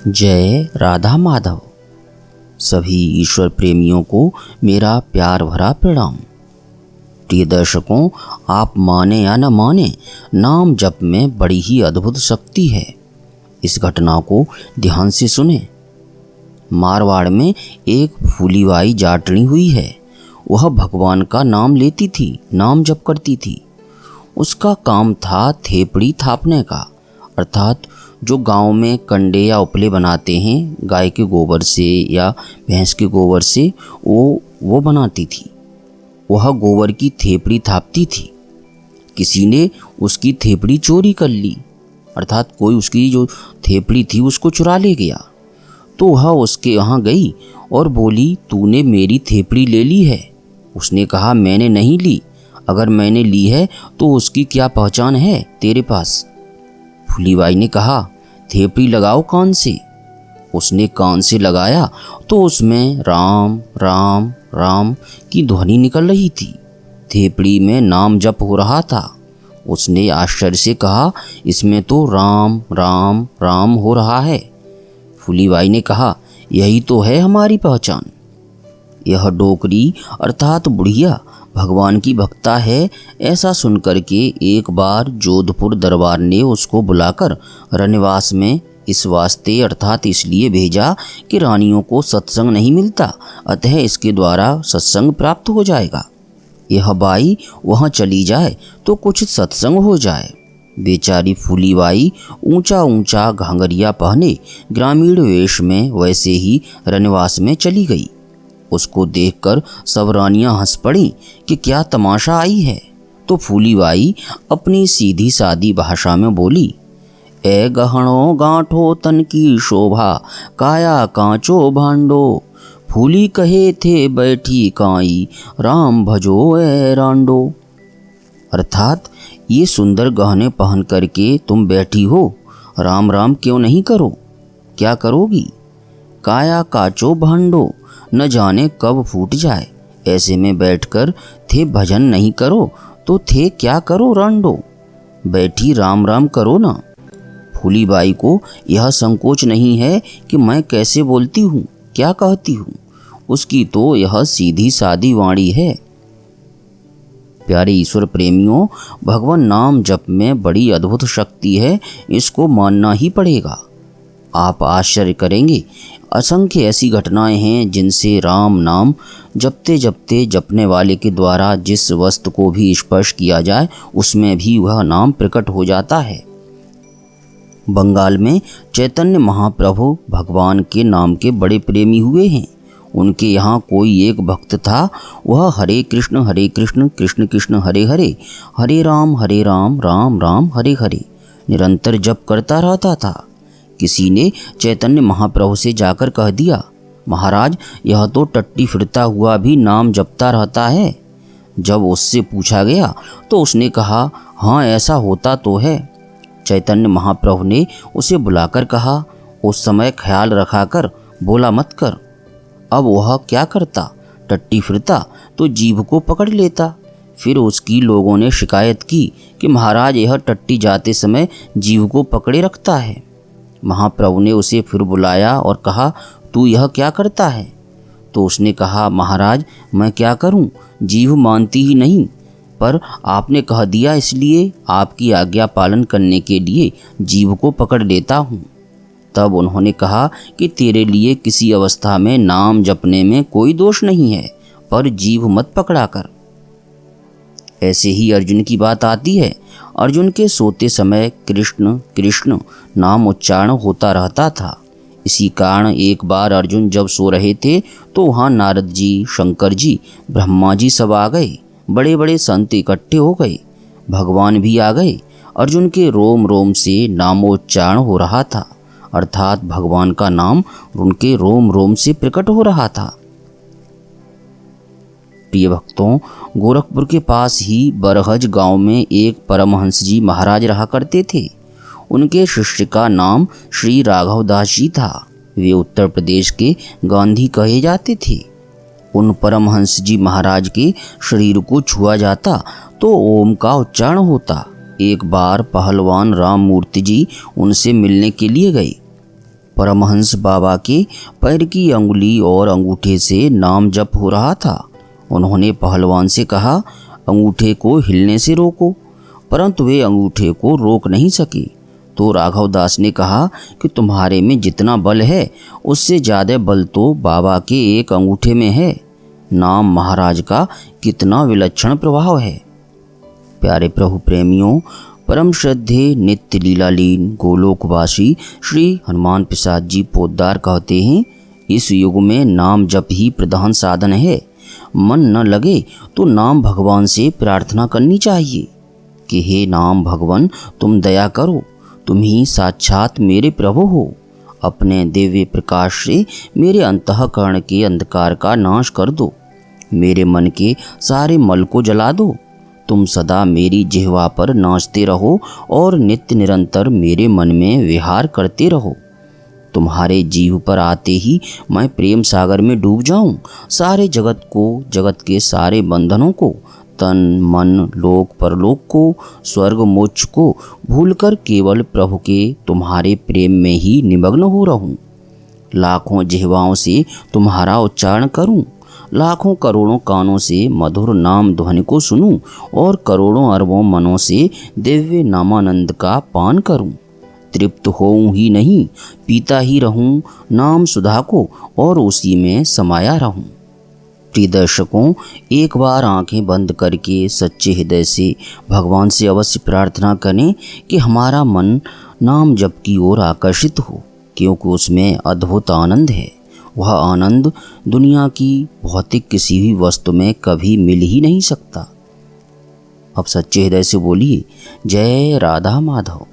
जय राधा माधव। सभी ईश्वर प्रेमियों को मेरा प्यार भरा प्रणाम। प्रिय दर्शकों, आप माने या न माने, नाम जप में बड़ी ही अद्भुत शक्ति है। इस घटना को ध्यान से सुने। मारवाड़ में एक फूलीबाई जाटनी हुई है। वह भगवान का नाम लेती थी, नाम जप करती थी। उसका काम था थेपड़ी थापने का, अर्थात जो गांव में कंडे या उपले बनाते हैं गाय के गोबर से या भैंस के गोबर से, वो बनाती थी। वह गोबर की थेपड़ी थापती थी। किसी ने उसकी थेपड़ी चोरी कर ली, अर्थात कोई उसकी जो थेपड़ी थी उसको चुरा ले गया। तो वह उसके यहाँ गई और बोली, तूने मेरी थेपड़ी ले ली है। उसने कहा, मैंने नहीं ली। अगर मैंने ली है तो उसकी क्या पहचान है तेरे पास? फूलीबाई ने कहा, थेपड़ी लगाओ कान से। उसने कान से लगाया तो उसमें राम राम राम की ध्वनि निकल रही थी। थेपड़ी में नाम जप हो रहा था। उसने आश्चर्य से कहा, इसमें तो राम राम राम हो रहा है। फूलीबाई ने कहा, यही तो है हमारी पहचान। यह डोकरी अर्थात बुढ़िया भगवान की भक्ता है। ऐसा सुनकर के एक बार जोधपुर दरबार ने उसको बुलाकर रनिवास में इस वास्ते अर्थात इसलिए भेजा कि रानियों को सत्संग नहीं मिलता, अतः इसके द्वारा सत्संग प्राप्त हो जाएगा। यह बाई वहाँ चली जाए तो कुछ सत्संग हो जाए। बेचारी फूलीबाई ऊंचा ऊंचा घांगरिया पहने ग्रामीण वेश में वैसे ही रनिवास में चली गई। उसको देखकर सब रानियां हंस पड़ी कि क्या तमाशा आई है। तो फूलीबाई अपनी सीधी सादी भाषा में बोली, ए गहणो गांठो तन की शोभा, काया कांचो भांडो, फूली कहे थे बैठी काई, राम भजो ए रांडो। अर्थात ये सुंदर गहने पहन करके तुम बैठी हो, राम राम क्यों नहीं करो? क्या करोगी? काया काचो भांडो, न जाने कब फूट जाए। ऐसे में बैठकर थे भजन नहीं करो तो थे क्या करो रांडो? बैठी राम राम करो ना। फूलीबाई को यह संकोच नहीं है कि मैं कैसे बोलती हूँ, क्या कहती हूँ। उसकी तो यह सीधी सादी वाणी है। प्यारे ईश्वर प्रेमियों, भगवान नाम जप में बड़ी अद्भुत शक्ति है, इसको मानना ही पड़ेगा। आप आश्चर्य करेंगे, असंख्य ऐसी घटनाएं हैं जिनसे राम नाम जपते जपते जपने वाले के द्वारा जिस वस्तु को भी स्पर्श किया जाए उसमें भी वह नाम प्रकट हो जाता है। बंगाल में चैतन्य महाप्रभु भगवान के नाम के बड़े प्रेमी हुए हैं। उनके यहाँ कोई एक भक्त था, वह हरे कृष्ण कृष्ण कृष्ण हरे हरे, हरे राम राम राम हरे हरे निरंतर जप करता रहता था। किसी ने चैतन्य महाप्रभु से जाकर कह दिया, महाराज यह तो टट्टी फिरता हुआ भी नाम जपता रहता है। जब उससे पूछा गया तो उसने कहा, हाँ ऐसा होता तो है। चैतन्य महाप्रभु ने उसे बुलाकर कहा, उस समय ख्याल रखा कर, बोला मत कर। अब वह क्या करता? टट्टी फिरता तो जीभ को पकड़ लेता। फिर उसकी लोगों ने शिकायत की कि महाराज यह टट्टी जाते समय जीभ को पकड़े रखता है। महाप्रभु ने उसे फिर बुलाया और कहा, तू यह क्या करता है? तो उसने कहा, महाराज मैं क्या करूं, जीभ मानती ही नहीं, पर आपने कह दिया इसलिए आपकी आज्ञा पालन करने के लिए जीभ को पकड़ लेता हूं। तब उन्होंने कहा कि तेरे लिए किसी अवस्था में नाम जपने में कोई दोष नहीं है, पर जीभ मत पकड़ा कर। ऐसे ही अर्जुन की बात आती है। अर्जुन के सोते समय कृष्ण कृष्ण नाम उच्चारण होता रहता था। इसी कारण एक बार अर्जुन जब सो रहे थे तो वहाँ नारद जी, शंकर जी, ब्रह्मा जी सब आ गए। बड़े बड़े संत इकट्ठे हो गए, भगवान भी आ गए। अर्जुन के रोम रोम से नामोच्चारण हो रहा था, अर्थात भगवान का नाम उनके रोम रोम से प्रकट हो रहा था। प्रिय भक्तों, गोरखपुर के पास ही बरहज गांव में एक परमहंस जी महाराज रहा करते थे। उनके शिष्य का नाम श्री राघव दास जी था। वे उत्तर प्रदेश के गांधी कहे जाते थे। उन परमहंस जी महाराज के शरीर को छुआ जाता तो ओम का उच्चारण होता। एक बार पहलवान राम मूर्ति जी उनसे मिलने के लिए गए। परमहंस बाबा के पैर की अंगुली और अंगूठे से नाम जप हो रहा था। उन्होंने पहलवान से कहा, अंगूठे को हिलने से रोको, परंतु वे अंगूठे को रोक नहीं सके। तो राघव दास ने कहा कि तुम्हारे में जितना बल है उससे ज़्यादा बल तो बाबा के एक अंगूठे में है। नाम महाराज का कितना विलक्षण प्रभाव है। प्यारे प्रभु प्रेमियों, परम श्रद्धेय नित्य लीलालीन गोलोकवासी श्री हनुमान प्रसाद जी पोद्दार कहते हैं, इस युग में नाम जप ही प्रधान साधन है। मन न लगे तो नाम भगवान से प्रार्थना करनी चाहिए कि हे नाम भगवान, तुम दया करो, तुम ही साक्षात मेरे प्रभु हो। अपने दिव्य प्रकाश से मेरे अंतःकरण के अंधकार का नाश कर दो, मेरे मन के सारे मल को जला दो। तुम सदा मेरी जिह्वा पर नाचते रहो और नित्य निरंतर मेरे मन में विहार करते रहो। तुम्हारे जीव पर आते ही मैं प्रेम सागर में डूब जाऊं, सारे जगत को, जगत के सारे बंधनों को, तन मन लोक परलोक को, स्वर्ग मोक्ष को भूलकर केवल प्रभु के तुम्हारे प्रेम में ही निमग्न हो रहूं। लाखों जिह्वाओं से तुम्हारा उच्चारण करूं, लाखों करोड़ों कानों से मधुर नाम ध्वनि को सुनूं और करोड़ों अरबों मनों से दिव्य नामानंद का पान करूं। तृप्त होऊं ही नहीं, पीता ही रहूं नाम सुधा को और उसी में समाया रहूं। प्रिय दर्शकों, एक बार आंखें बंद करके सच्चे हृदय से भगवान से अवश्य प्रार्थना करें कि हमारा मन नाम जप की ओर आकर्षित हो, क्योंकि उसमें अद्भुत आनंद है। वह आनंद दुनिया की भौतिक किसी भी वस्तु में कभी मिल ही नहीं सकता। अब सच्चे हृदय से बोलिए, जय राधा माधव।